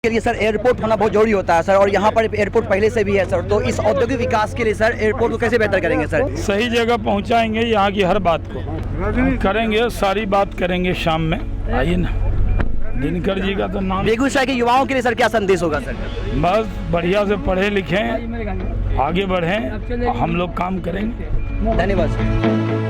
के लिए sir airport होना बहुत जरूरी होता है सर, और यहाँ पर एयरपोर्ट पहले से भी है सर, तो इस औद्योगिक विकास के लिए सर एयरपोर्ट को कैसे बेहतर करेंगे सर? सही जगह पहुँचाएंगे, यहाँ की हर बात को करेंगे, सारी बात करेंगे शाम में, आइए ना। दिनकर जी का तो नाम। बेगूसराय के युवाओं के लिए सर क्या संदेश होगा सर? बस बढ़िया से पढ़े लिखें, आगे बढ़ें, हम लोग काम करेंगे। धन्यवाद सर।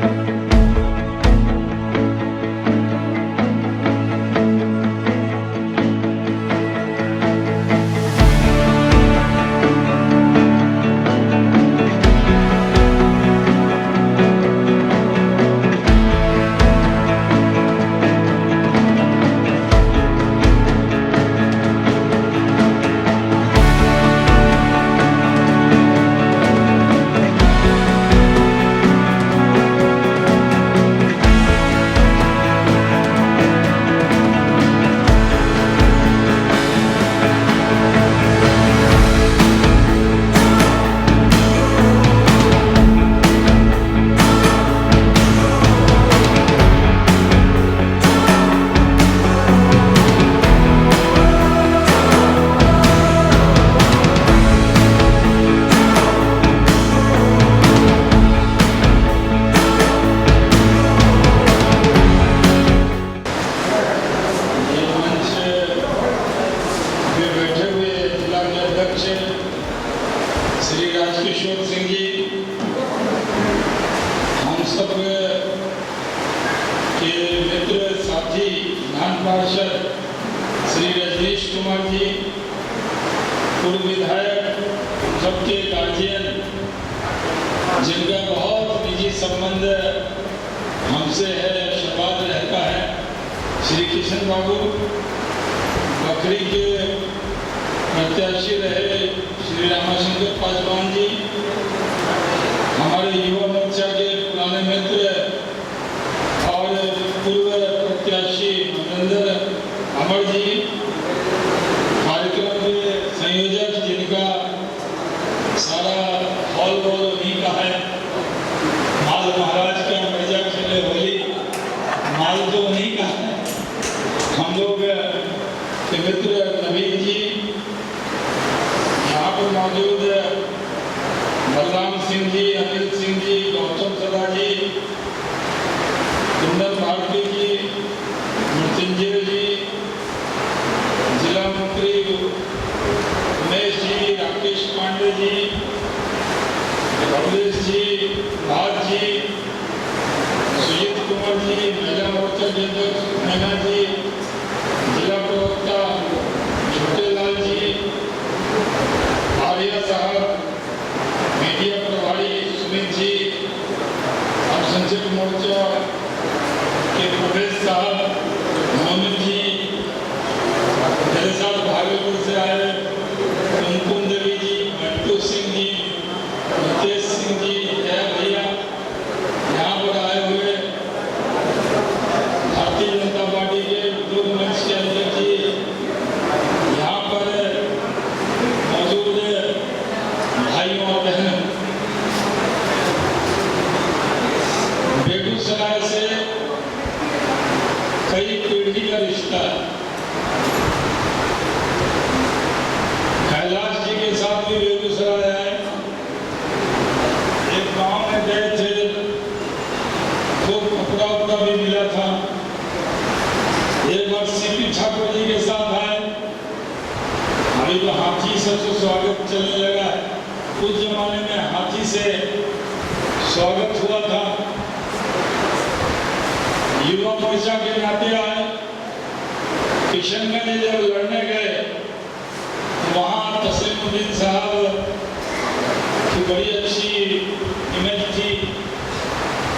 श्री राजकिशोर सिंह जी, हम सब के मित्र साथी विधान पार्षद श्री रजनीश कुमार जी, पूर्व विधायक, सबके गार्जियन जिनका बहुत निजी संबंध हमसे है, शबाद रहता है, श्री किशन बाबू, बकरी के प्रत्याशी रहे श्री रामाशंकर पासवान जी, हमारे युवा मोर्चा के पुराने मित्र और पूर्व प्रत्याशी महेंद्र अमर जी, कार्यक्रम के संयोजक जिनका सारा हॉल वॉल उन्हीं का है, माल महाराज का मिर्जा खेले होली, माल तो उन्हीं का है, हम लोग के मित्र नवीन जी, यहाँ पर मौजूद बलराम सिंह जी, अनिल सिंह जी, गौतम सदा जी, कुंदन भारती जी, मृत्युंजय जी, जिला मंत्री उमेश जी, राकेश पांडे जी, कमलेश जी, भाग जी, सुजीत कुमार जी, महिला मोर्चा अध्यक्ष मैना जी, जिला प्रवक्ता छोटे लाल जी, आर्या साहब, मीडिया प्रभारी सुमित जी, और संसद मोर्चा के प्रवेश साहब मोहम्मद जी, मेरे साथ भागलपुर से आए कुमकुम देवी जी, मंटू सिंह जी, नितेश सिंह जी, जय भैया, यहाँ पर आए हुए भारतीय जनता पार्टी के उद्योग मंच के अध्यक्ष जी, यहाँ पर मौजूद भाइयों और बहनों, बेगूसराय से कई पीढ़ी का रिश्ता, कैलाश जी के साथ भी बेगूसराय आए, एक गांव में गए थे, खूब कपड़ा उपड़ा भी मिला था, एक बार सीपी ठाकुर जी के साथ आए, अभी तो हाथी से तो स्वागत चलने लगा है, उस जमाने में हाथी से स्वागत हुआ था। युवा मोर्चा के नाते आए, किशनगंज जब लड़ने गए वहाँ तस्लीमुद्दीन साहब की बड़ी अच्छी इमेज थी,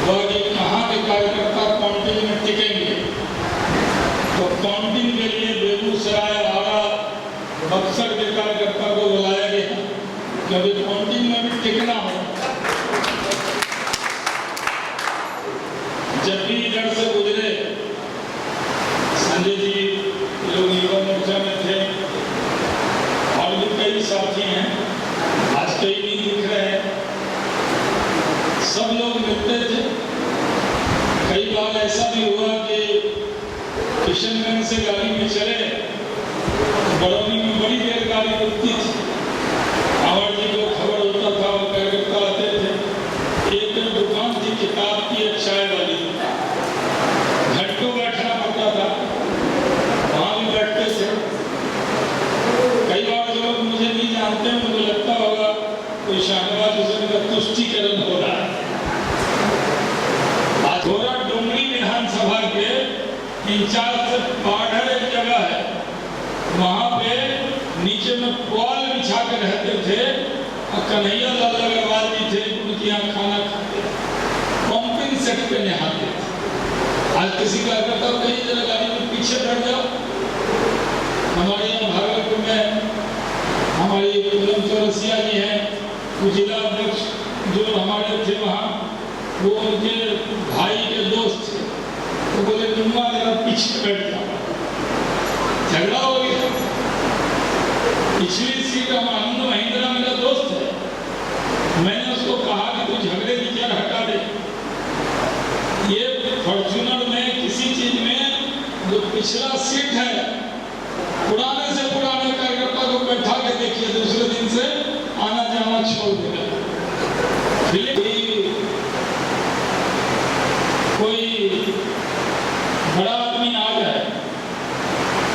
वह कि कहाँ के कार्यकर्ता काउंटिंग में टिकेंगे, तो काउंटिंग के लिए बेगूसराय आरा बक्सर के कार्यकर्ता को बुलाया गया, क्योंकि काउंटिंग में भी टिकना हो। जब भी इधर से गुजरे, संजय जी लोग युवा मोर्चा में थे, और भी कई साथी हैं, आज कई नहीं दिख रहे हैं, सब लोग मिलते थे। कई बार ऐसा भी हुआ कि किशनगंज से गाड़ी में चले, बड़ौनी हमारी वृत्ति थी। रावण जी को खबर होता था, वो कार्यकर्ता आते थे। एक दिन दुकान थी किताब की, एक चाय वाली, घंटों बैठना पड़ता था, वहाँ भी बैठते थे। कई बार जो लोग मुझे नहीं जानते हैं मुझे लगता होगा कोई शाहनवाज हुसैन का तुष्टीकरण हो रहा है। आज थोड़ा डुमरी विधानसभा के इंचार्ज से पाढ़र एक जगह है, वहाँ पे नीचे में पुआल बिछा के रहते थे और कन्हैया लाल अग्रवाल जी थे, उनके यहाँ खाना खाते, पंपिंग सेट पे नहाते थे। आज किसी कार्यकर्ता को कहीं जरा गाड़ी में पीछे बैठ जाओ। हमारे यहाँ भागलपुर में हमारी पूनम चौरसिया जी हैं, जिला अध्यक्ष जो हमारे थे वहाँ, वो उनके भाई के दोस्त थे, तो बोले नुमा जरा पीछे बैठ जाओ। झगड़ा हो गया। पिछली सीट हम आनंद महिंद्रा मेरा दोस्त है, मैंने उसको कहा कि तू झगड़े की जड़ हटा दे। ये फॉर्च्यूनर में किसी चीज में जो पिछला सीट है, पुराने से पुराने कार्यकर्ता को बैठा के देखिए, दूसरे दिन से आना जाना छोड़ देगा। कोई बड़ा आदमी आ जाए,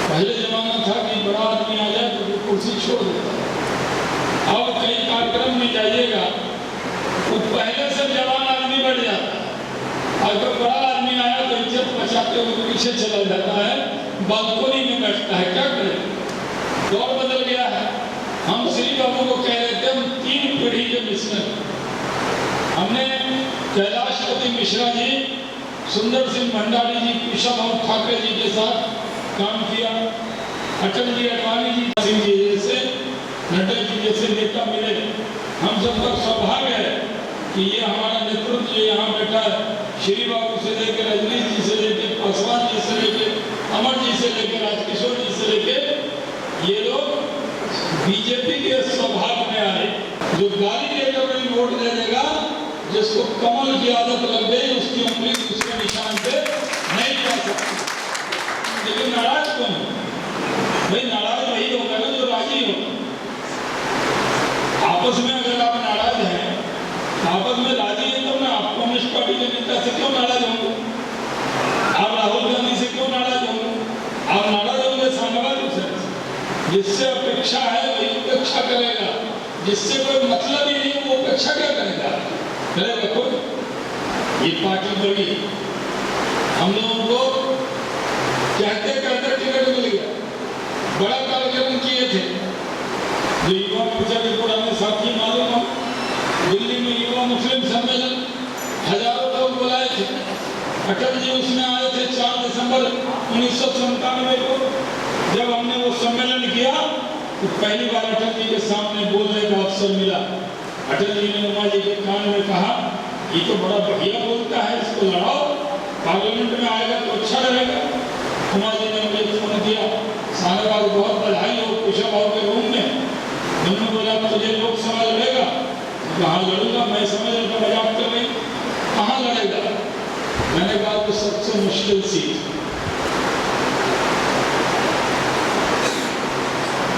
पहले जमाना था कि बड़ा आदमी आ जाए तो कुर्सी छोड़ देता है। अब कई कार्यक्रम में जाइएगा तो पहले से जवान आदमी बैठ जाता है, अगर बड़ा आदमी आया तो इज्जत बचाते हुए पीछे चला जाता है, बालकोनी में बैठता है। क्या करें, दौर बदल गया है। हम श्री बाबू को कह रहे थे हम 3 पीढ़ी के मिश्रण। हमने कैलाशपति मिश्रा जी, सुंदर सिंह भंडारी जी, कुशाभाऊ ठाकरे जी के साथ काम किया। अटल जी, अडवाणी जी, सिंह जी जैसे, नड्डा जी जैसे नेता मिले। हम सबका सौभाग्य है कि ये हमारा नेतृत्व जो यहाँ बैठा है, श्री बाबू से लेकर रजनीश जी से लेकर पासवान जी से लेकर अमर जी से लेकर राजकिशोर जी से लेकर ये लोग बीजेपी के स्वभाव में आए। जो गाली लेकर कोई वोट दे देगा, जिसको कमल की आदत लग गई, उसकी उंगली उसके निशान पे नहीं जा सकती। लेकिन नाराज कौन है भाई? नाराज वही होगा ना जो राजी हो। आपस में अगर आप नाराज हैं, आपस में राजी है तो मैं आप कम्युनिस्ट पार्टी के नेता से क्यों नाराज होंगे? आप राहुल गांधी से क्यों नाराज होंगे? आप नाराज होंगे शाहनवाज हुसैन से। जिससे अपेक्षा है वही उपेक्षा करेगा, जिससे कोई मतलब ही नहीं वो उपेक्षा क्या करेगा? करेगा कोई? ये पार्टी बड़ी, हम लोगों को कहते कहते टिकट मिल गया। बड़ा कार्यक्रम किए थे, जो युवा मोर्चा के पुराने साथी मालूम हो, दिल्ली में युवा मुस्लिम सम्मेलन, हजारों लोग बुलाए थे। अटल जी उसमें आए थे 4 दिसंबर 1997 को। जब हमने वो सम्मेलन किया तो पहली बार अटल जी के सामने बोलने का अवसर मिला। अटल जी ने उमा जी के कान में कहा, ये तो बड़ा बढ़िया बोलता है, इसको लड़ाओ, पार्लियामेंट में आएगा तो अच्छा रहेगा। उमा जी ने मुझे फोन किया, शाहनवाज बहुत बधाई हो, कुशाभाऊ के रूम में। उन्होंने बोला तुझे लोकसभा लड़ेगा? कहाँ लड़ूंगा, मैं समझ रहा मजाक कर रही, कहाँ लड़ेगा? मैंने कहा तो सबसे मुश्किल सीट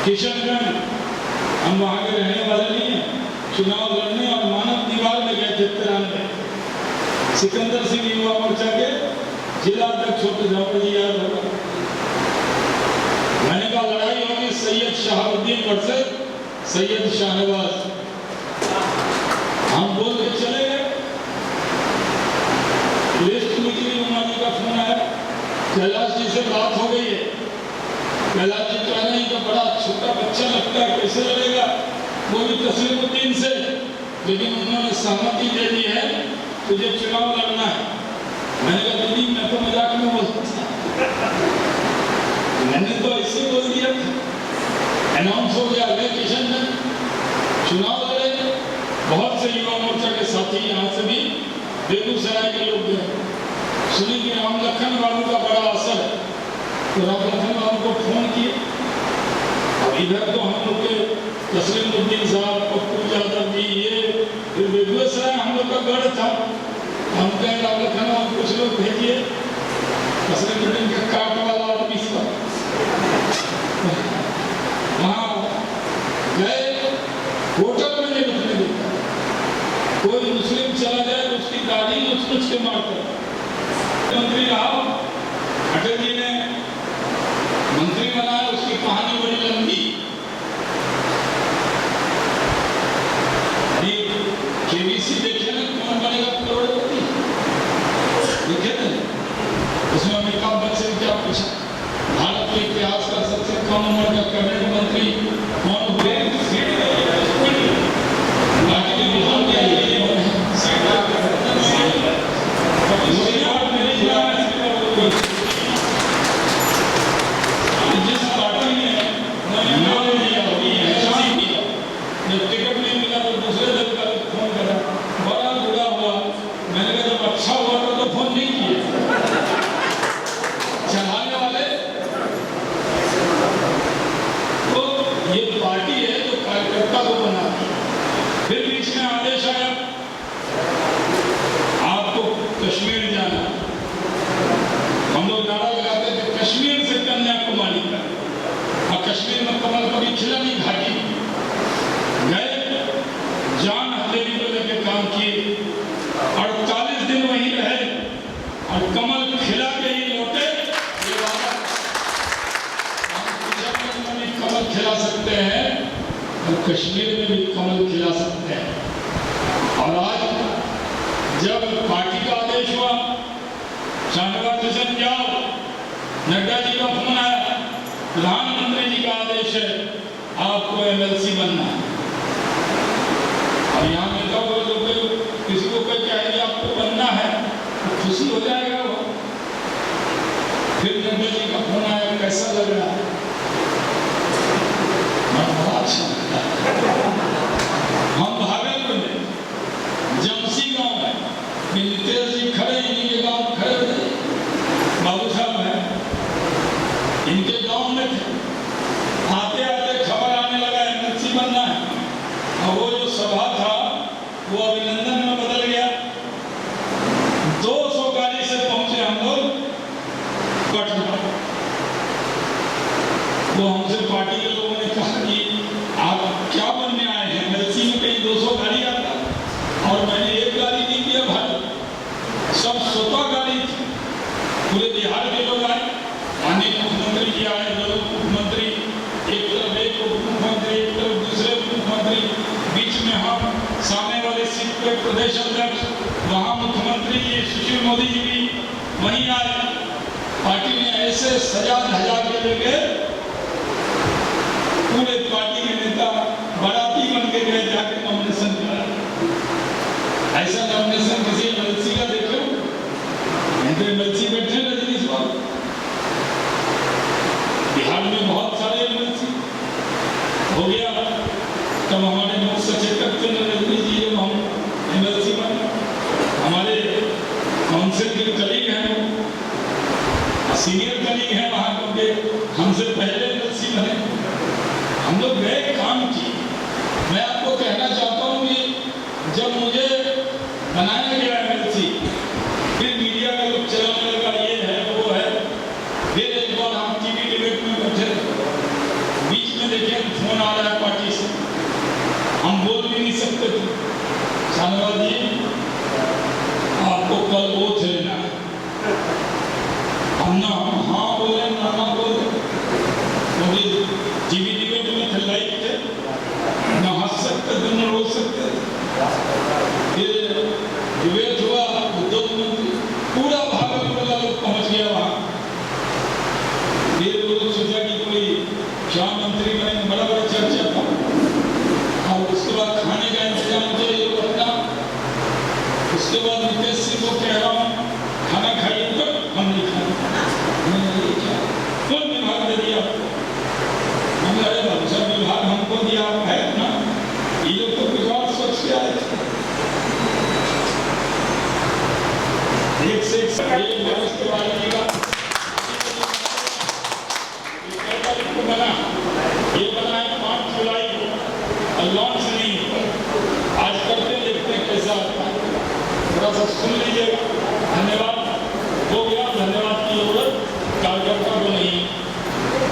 किशनगंज, हम वहां के रहने वाले नहीं हैं। चुनाव लड़ने और मानव दीवार में गए थे 93। सिकंदर सिंह युवा मोर्चा के जिला अध्यक्ष होते, झापर जी याद होगा। मैंने कहा लड़ाई होगी सैयद शहाबुद्दीन वर्सेस सैयद शाहनवाज। हम बोल के चले गए, लिस्ट निकली, उमा जी का फोन आया, कैलाश जी से बात हो गई है। कैलाश जी कह रहे हैं कि बड़ा छोटा बच्चा लगता है, कैसे लड़ेगा? वो भी तस्लीमुद्दीन से, लेकिन उन्होंने सहमति दे दी है, तुझे चुनाव लड़ना है। मैंने कहा दीदी मैं तो मजाक में बोलता, मैंने तो ऐसे बोल दिया था। अनाउंस हो गया अगले किशनगंज चुनाव लड़े। बहुत से युवा मोर्चा के साथी यहाँ से भी बेगूसराय के लोग गए। सुनी कि राम लखन बाबू का बड़ा असर है, तो राम लखन बाबू को फोन किए। अब इधर तो हम लोग के तस्लीमुद्दीन साहब, पप्पू यादव जी, ये फिर बेगूसराय हम लोग का गढ़ था। हम कहे राम लखन बाबू कुछ लोग भेजिए, तस्लीमुद्दीन का काट वाला आदमी सब वहाँ कोई मुस्लिम चला जाए तो उसकी दाढ़ी नोच के मारता है। मंत्री रहा, अटल जी ने मंत्री बनाया, उसकी कहानी बड़ी लंबी। केबीसी देखे ना, कौन बनेगा करोड़पति, देखे थे? उसमें अमिताभ बच्चन क्या पूछा, भारत के इतिहास का सबसे कम उम्र का कैबिनेट मंत्री कौन हुए? जिस पार्टी ने नाम लिया जब टिकट नहीं मिला तो दूसरे दल का फोन करा, बड़ा बुरा हुआ। मैंने कहा जब अच्छा हुआ तो फोन नहीं किए चढ़ाने वाले। तो ये पार्टी है जो कार्यकर्ता को बनाती है। फिर बीच में आदेश आया आपको कश्मीर जाना। हम लोग नारा लगाते थे कश्मीर से कन्याकुमारी का, और कश्मीर में कमल कभी खिला नहीं, घाटी गए, जान हथेली को लेके काम किए, 48 दिन वहीं रहे और कमल खिला के ही लौटे। ये वाला हम भी कमल खिला सकते हैं और कश्मीर में भी कमल खिला सकते हैं। और आज जब पार्टी का आदेश हुआ, शाहनवाज हुसैन जाओ, नड्डा जी का फोन आया, प्रधानमंत्री जी का आदेश है आपको एमएलसी बनना है। और यहाँ नेता लोग किसी को कोई कहेंगे आपको बनना है तो खुशी हो जाएगा वो। फिर नड्डा जी का फोन आया, कैसा लग रहा है? बड़ा अच्छा लगता है। हम भागलपुर में जमसी गांव में नितेश जी खड़े, इन्हीं के गांव खड़े थे, बाबू साहब हैं, इनके गांव में थे। आते आते खबर आने लगा एमएलसी बनना है, और वो जो सभा था वो अभिनंदन में बदल गया। 200 गाड़ी से पहुंचे हम लोग पटना। वो हमसे पार्टी के लोगों ने कहा कि आप क्या बनने आए हैं? एमएलसी में कहीं 200 गाड़ी आता, और मैंने एक गाड़ी नहीं दिया भाई, सब 100 गाड़ी थी। पूरे बिहार के लोग आए, माननीय मुख्यमंत्री जी आए, दोनों मुख्यमंत्री, एक तरफ एक उप मुख्यमंत्री, एक तरफ दूसरे उप मुख्यमंत्री, बीच में हम, सामने वाले सीट पे प्रदेश अध्यक्ष, वहाँ मुख्यमंत्री जी सुशील मोदी जी भी वहीं आए। पार्टी ने ऐसे सजा धजा के लेके पूरे पार्टी के नेता बाराती बन के गए, जाके नॉमिनेशन करा। ऐसा नॉमिनेशन किसी एमएलसी का देखो, एमएलसी बैठे रजनीश बाबू। बिहार में बहुत सारे एमएलसी हो गया, तब हमारे मुख्य सचेतक थे रजनी जी, जब हम एमएलसी बने, हमारे काउंसिल के कलीग हैं, सीनियर कलीग हैं वहाँ, क्योंकि हमसे पहले एमएलसी बने। हम लोग गए, काम किए। मैं आपको कहना चाहता हूँ कि जब मुझे बनाया गया एमएलसी, फिर मीडिया का लोग चलाने लगा, ये है वो है। फिर एक बार हम टीवी डिबेट में बैठे, बीच में देखे फोन आ रहा है पार्टी से, हम बोल भी नहीं सकते थे। शाहनवाज जी आपको कल वो थे ना, हम ना हाँ बोले ना ना बोले, क्योंकि टीवी डिबेट में थे, लाइव थे, ना हंस सकते थे ना रो सकते थे। फिर डिबेट हुआ, उद्योग मंत्री पूरा भागलपुर का लोग पहुंच गया वहाँ। फिर लोग सोचा कि कोई क्या मंत्री बने, बड़ा बड़ा चर्चा था। और उसके बाद खाने का इंतजाम तो ये लोग अपना, उसके बाद नितेश सिंह को कह रहा हूँ खाना खाइए, तो हम नहीं खाए। कौन विभाग दे दिया आपको? हमने अरे बाबू साहब विभाग हमको दिया है ना, ये लोग तो बिगाड़ सोच के आए थे। एक से एक वर्ष के बाद बना, ये बना है 5 जुलाई को, और लॉन्च नहीं हुआ। आज करते देखते हैं कैसा आता है, थोड़ा सा सुन लीजिएगा। धन्यवाद हो गया, धन्यवाद की जरूरत कार्यकर्ता को नहीं,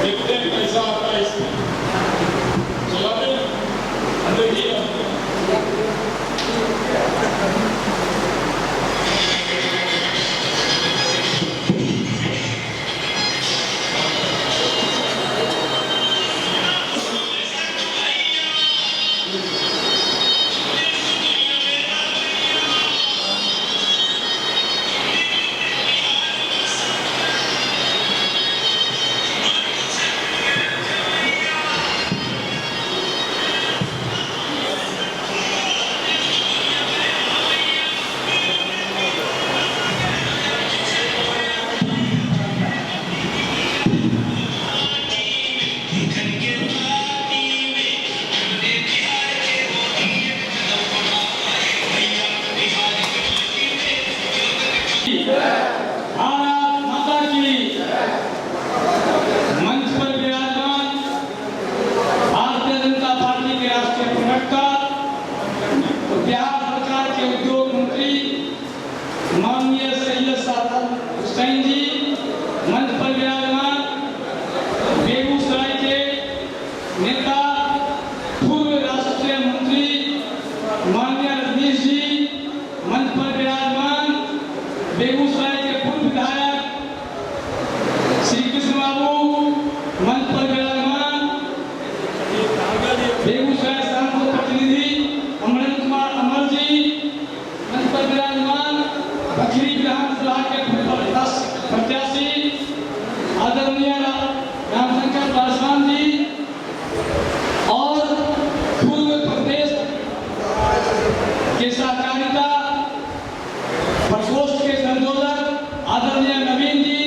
देखते हैं कैसा आता है इसमें। चला दे देखिए नेता पूर्व राष्ट्रीय मंत्री माननीय रजनीश जी मंच पर विराजमान, बेगूसराय के पूर्व विधायक श्री कृष्ण बाबू मंच पर विराजमान, बेगूसराय सांसद प्रतिनिधि अमरेंद्र कुमार अमर जी मंच पर विराजमान, बखरी विधानसभा के प्रत्याशी आदरणीय रामशंकर पासवान जी और पूर्व प्रदेश के सहकारिता प्रकोष्ठ के संयोजक आदरणीय नवीन जी,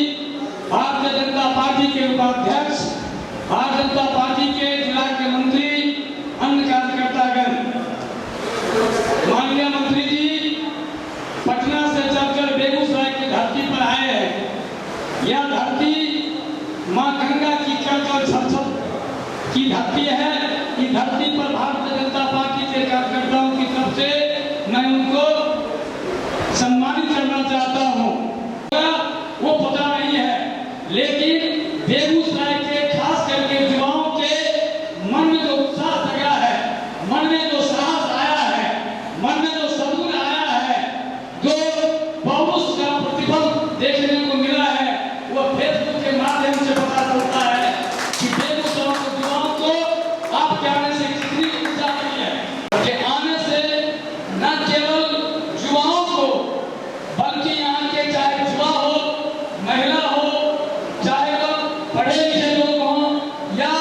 भारतीय जनता पार्टी के उपाध्यक्ष, भारतीय जनता पार्टी के जिला के मंत्री, अन्य कार्यकर्तागण, माननीय मंत्री जी पटना से चलकर बेगूसराय की धरती पर आए हैं। यह धरती मां गंगा की कलकल छलछल की धरती है। इस धरती पर भारतीय जनता पार्टी के कार्यकर्ताओं की तरफ से मैं उनको सम्मानित करना चाहता हूं। वो पता नहीं है, लेकिन बेगूसराय के खास करके युवाओं के मन में जो उत्साह जगा है, मन में जो साहस आया है, मन में जो सद्गुण आया है, जो पौरुष का प्रतिफल देखने को मिला है, वो फेसबुक के माध्यम से पता चलता है कि बेगूसराय के युवाओं को आपके आने से कितनी ऊर्जा मिली है। कि आने से न केवल युवाओं को बल्कि यहाँ के चाहे युवा हो, महिला हो, चाहे वो पढ़े लिखे लोग हों या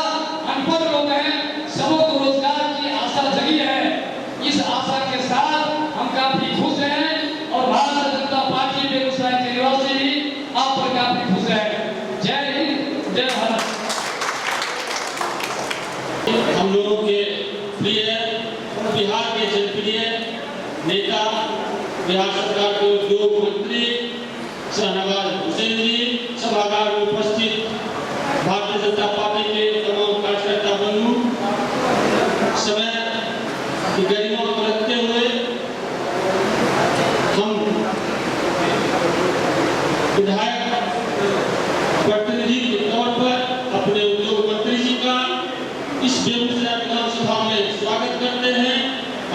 अनपढ़ लोग हैं, सबको रोजगार की आशा जगी है। इस आशा के साथ हम काफी खुश हैं और भारतीय जनता पार्टी बेगूसराय के निवासी भी आप पर काफी खुश है। जय हिंद, जय भारत। हम लोगों के प्रिय बिहार के जनप्रिय नेता, बिहार सरकार के उद्योग मंत्री शाहनवाज हुसैन जी, सभागार में उपस्थित भारतीय जनता पार्टी के तमाम कार्यकर्ता बंधु, समय की गरिमा को रखते हुए हम विधायक प्रतिनिधि के तौर पर अपने उद्योग मंत्री जी का इस बेगूसराय विधानसभा में स्वागत करते हैं,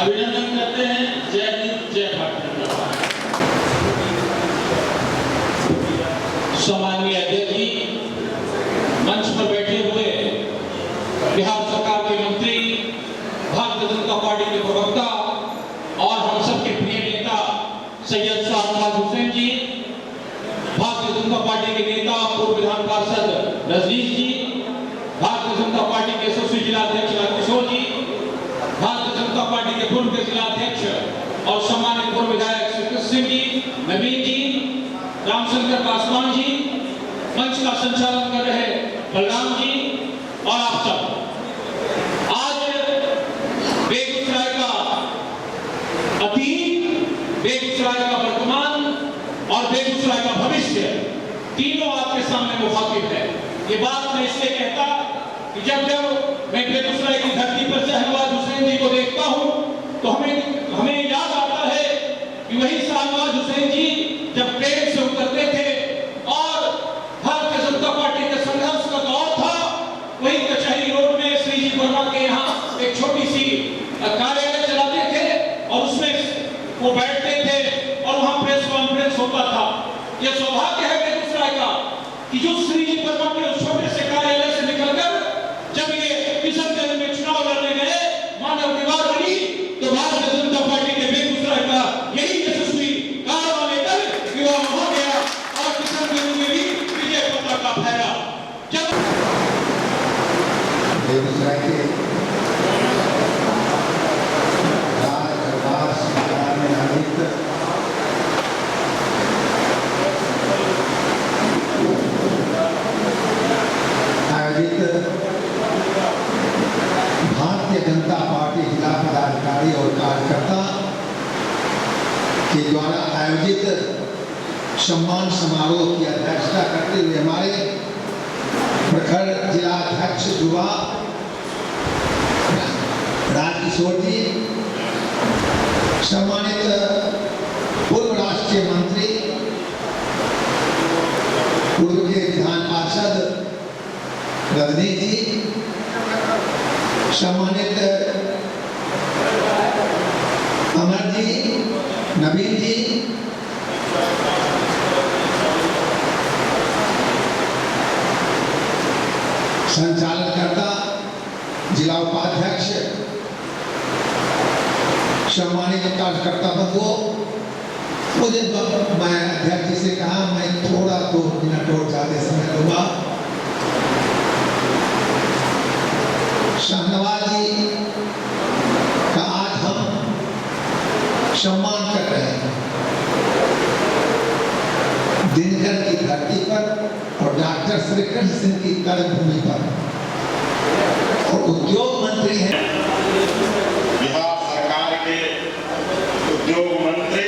अभिनंदन करते हैं। जय हिंद, जय भारत। सम्माननीय अध्यक्ष जी, मंच पर बैठे हुए बिहार सरकार के मंत्री, भारतीय जनता पार्टी के प्रवक्ता और हम सबके प्रिय नेता सैयद शाहनवाज हुसैन जी, भारतीय जनता पार्टी के नेता पूर्व विधान पार्षद रजनीश जी, भारतीय जनता पार्टी के यशस्वी जिलाध्यक्ष राजकिशोर जी, भारतीय जनता पार्टी के पूर्व जिलाध्यक्ष और सम्मानित पूर्व विधायक श्री कृष्ण सिंह जी, नवीन जी, रामशंकर पासवान जी, मंच का संचालन कर रहे बलराम जी और आप सब। आज बेगूसराय का अतीत, बेगूसराय का वर्तमान और बेगूसराय का भविष्य तीनों आपके सामने मुखातिब है। ये बात मैं इसलिए कहता कि जब जब मैं बेगूसराय की धरती पर शाहनवाज हुसैन जी को देखता हूँ तो हमें याद आता है कि वही शाहनवाज हुसैन जी जब ट्रेन से उतरते थे और भारतीय जनता पार्टी के संघर्ष का दौर था, वही कचहरी रोड में श्री जी वर्मा के यहाँ एक छोटी सी कार्यालय चलाते थे और उसमें वो बैठते थे और वहाँ प्रेस कॉन्फ्रेंस होता था। यह सौभाग्य है बेगूसराय का कि जो श्री जी वर्मा के उस छोटे से कार्यालय से निकलकर जब ये किशनगंज में चुनाव लड़ने गए, मानव दीवार बनी, तो भारतीय जनता पार्टी के बेगूसराय का यही यशस्वी कारवा लेकर युवा वहां गया और किशनगंज में भी विजय पताका फहरा। जब बेगूसराय के राजदरबार सभागार में आयोजित भारतीय जनता पार्टी जिला पदाधिकारी और कार्यकर्ता के द्वारा आयोजित सम्मान समारोह की अध्यक्षता करते हुए हमारे प्रखर जिला अध्यक्ष युवा राजकिशोर जी, सम्मानित पूर्व राष्ट्रीय मंत्री, पूर्व के विधान पार्षद रजनीश जी, सम्मानित अमर जी, नवीन जी, संचालनकर्ता, जिला उपाध्यक्ष, सम्मानित कार्यकर्ता बंधुओं, मुझे मैं अध्यक्ष जी से कहा मैं थोड़ा 2 मिनट और ज्यादा समय लूंगा। शाहनवाज जी का आज हम सम्मान कर रहे हैं। दिनकर की धरती पर और डॉक्टर श्री कृष्ण सिंह की कर्मभूमि पर, और उद्योग मंत्री हैं बिहार सरकार के उद्योग मंत्री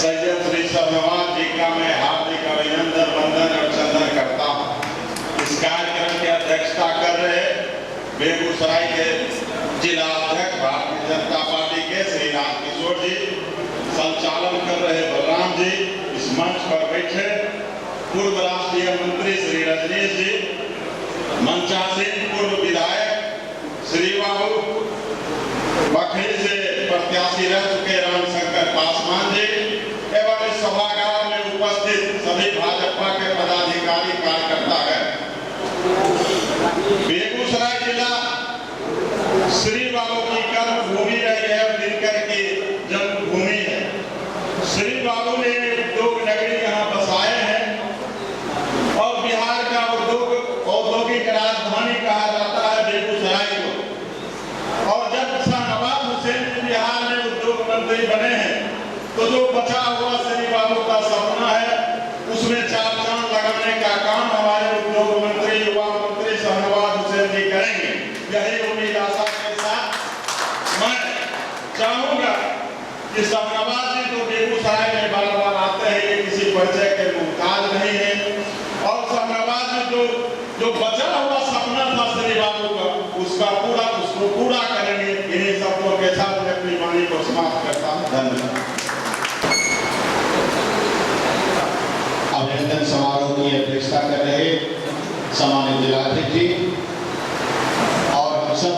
सैयद श्री शाहनवाज जी का मैं हार्दिक अभिनंदन, वंदन और चंदन करता हूँ। इस कार्यक्रम की अध्यक्षता कर रहे बेगूसराय के जिला अध्यक्ष भारतीय जनता पार्टी के श्री राजकिशोर जी, संचालन कर रहे बलराम जी, इस मंच पर बैठे पूर्व राष्ट्रीय मंत्री श्री रजनीश जी, मंचासीन पूर्व विधायक श्री बाबू, बखरी से प्रत्याशी रह चुके रामशंकर पासवान जी एवं इस सभागार में उपस्थित सभी भाजपा के पदाधिकारी कार्यकर्ता हैं। बेगूसराय जिला श्री बाबू की कर्मभूमि रही है, दिनकर की जन्मभूमि है। श्री बाबू ने उद्योग नगरी यहाँ बसाए हैं और बिहार का औद्योगिक राजधानी कहा जाता है बेगूसराय को। और जब शाहनवाज हुसैन बिहार में उद्योग मंत्री बने हैं तो जो बचा हुआ श्री बाबू का सपना है उसमें 4 चांद लगाने का काम हमारे उद्योग मंत्री, युवा मंत्री शाहनवाज हुसैन जी करेंगे। यही उम्मीद आशा के साथ मैं चाहूंगा कि शाहनवाज जी तो बेगूसराय में बार बार आते हैं, ये किसी परिचय के मुहताज नहीं है। और शाहनवाज जी जो बचा हुआ सपना था श्री बाबू का, उसको पूरा करेंगे। इन्हीं शब्दों के साथ मैं अपनी वाणी को समाप्त करता हूँ। धन्यवाद। अभिनंदन समारोह की अध्यक्षता कर रहे सम्मानित जिलाध्यक्ष जी और हम सब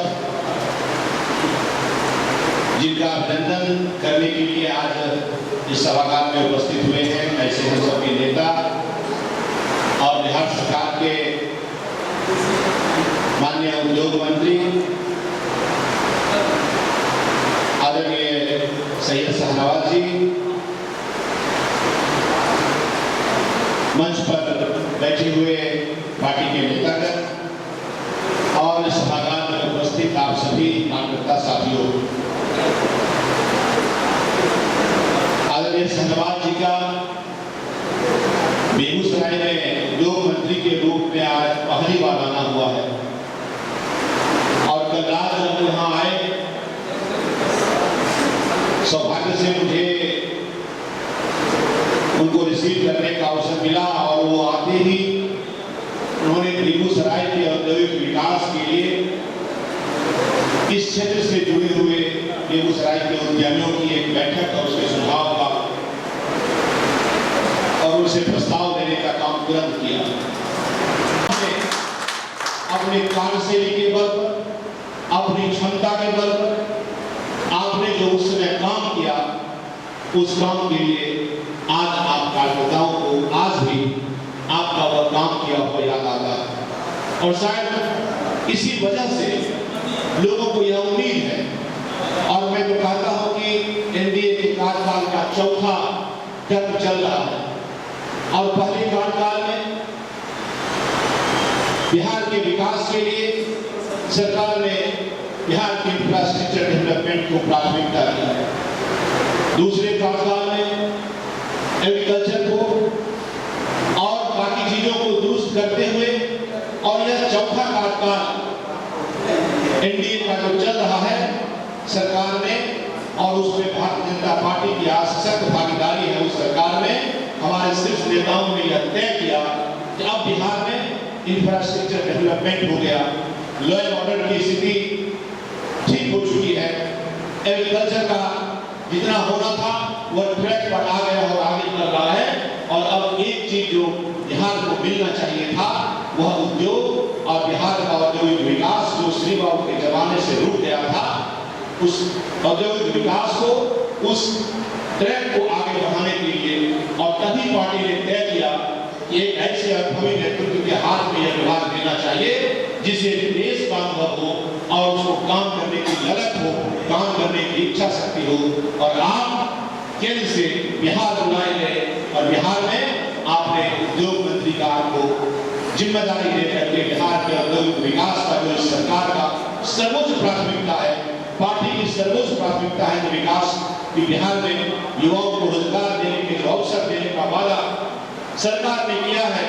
जिनका अभिनंदन करने के लिए आज इस सभागार में उपस्थित हुए हैं, ऐसे हम सब के नेता और बिहार सरकार के माननीय उद्योग मंत्री आदरणीय सैयद शाहनवाज जी, मंच पर बैठे हुए पार्टी के नेतागण और सभागार में उपस्थित आप सभी कार्यकर्ता साथियों, आदरणीय शाहनवाज जी का बेगूसराय में उद्योग मंत्री के रूप में आज पहली बार आना हुआ है। और कल रात जब यहाँ आए, सौभाग्य से मुझे उनको रिसीव करने का अवसर मिला और वो आते ही उन्होंने बेगूसराय के औद्योगिक विकास के लिए इस क्षेत्र से जुड़े हुए बेगूसराय के उद्यमियों की एक बैठक और उसके सुझाव का और उनसे प्रस्ताव देने का काम तुरंत किया। अपने कार्यशैली के बल पर, अपनी क्षमता के बल पर आपने जो उस समय काम किया, उस काम के लिए आज आप कार्यकर्ताओं को आज भी आपका वह काम किया हुआ याद आता है। और शायद इसी वजह से लोगों को यह उम्मीद है, और मैं तो कहता हूं कि एनडीए के कार्यकाल का चौथा टर्म चल रहा है और पहले कार्यकाल में बिहार के विकास के लिए सरकार ने बिहार के इंफ्रास्ट्रक्चर डेवलपमेंट को प्राथमिकता दी है। दूसरे कार्यकाल में एग्रीकल्चर को और बाकी चीजों को दुरुस्त करते हुए, और यह चौथा कार्यकाल एनडीए का जो चल रहा है सरकार में, और उसमें भारतीय जनता पार्टी की सशक्त भागीदारी है उस सरकार में। हमारे शीर्ष नेताओं ने यह तय किया कि अब बिहार में इंफ्रास्ट्रक्चर डेवलपमेंट हो गया, लॉ एंड ऑर्डर की स्थिति ठीक हो चुकी है, एग्रीकल्चर का जितना होना था वह ट्रैक पर आ गया और आगे बढ़ रहा है। और अब एक चीज जो बिहार को मिलना चाहिए था वह उद्योग और बिहार का औद्योगिक विकास जो श्री बाबू के जमाने से रुक गया था, उस औद्योगिक विकास को, उस ट्रैक को आगे बढ़ाने के लिए, और तभी पार्टी ने तय किया कि एक ऐसे अनुभवी नेतृत्व के हाथ में यह विभाग देना चाहिए जिसे देश का अनुभव हो और उसको काम करने की लगत हो, काम करने की इच्छा शक्ति हो। और आप केंद्र से बिहार बुलाए गए और बिहार में आपने उद्योग मंत्री का आपको जिम्मेदारी देकर के बिहार के औद्योगिक विकास का जो सरकार का सर्वोच्च प्राथमिकता है, पार्टी की सर्वोच्च प्राथमिकता है, जो विकास की बिहार में युवाओं को रोजगार देने के जो अवसर देने का वादा सरकार ने किया है,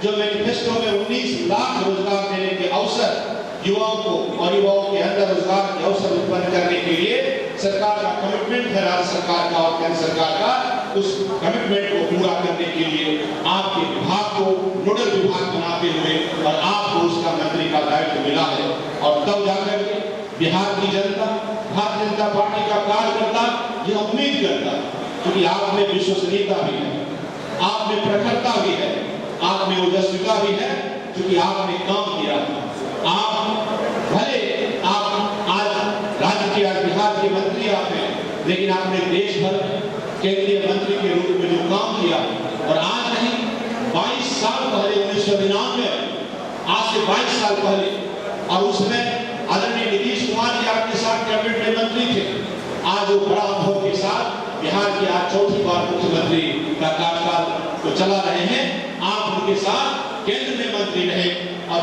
जो मैनिफेस्टो में 19 लाख रोजगार देने के अवसर युवाओं को और युवाओं के अंदर रोजगार के अवसर उत्पन्न करने के लिए सरकार का कमिटमेंट है, राज्य सरकार का और केंद्र सरकार का, उस कमिटमेंट को पूरा करने के लिए आपके विभाग को नोडल विभाग बनाते हुए और आपको उसका मंत्री का दायित्व मिला है। और तब जाकर के बिहार की जनता, भारतीय जनता पार्टी का कार्यकर्ता यह उम्मीद करता, क्योंकि आप में विश्वसनीयता भी है, आप में प्रखरता भी है, आप में ओजस्विता भी है, क्योंकि आपने काम किया। आप भले आप आज राज्य के, आज बिहार के मंत्री आप हैं, लेकिन आपने देश भर केंद्रीय मंत्री के रूप में जो काम किया, और आज नहीं 22 साल पहले 1999 आज से 22 साल पहले, और उसमें आदरणीय नीतीश कुमार जी आपके साथ कैबिनेट में मंत्री थे। आज वो बड़ा अनुभव के साथ बिहार की आज चौथी बार मुख्यमंत्री का कार्यकाल को चला रहे हैं। आप उनके साथ केंद्र में मंत्री रहे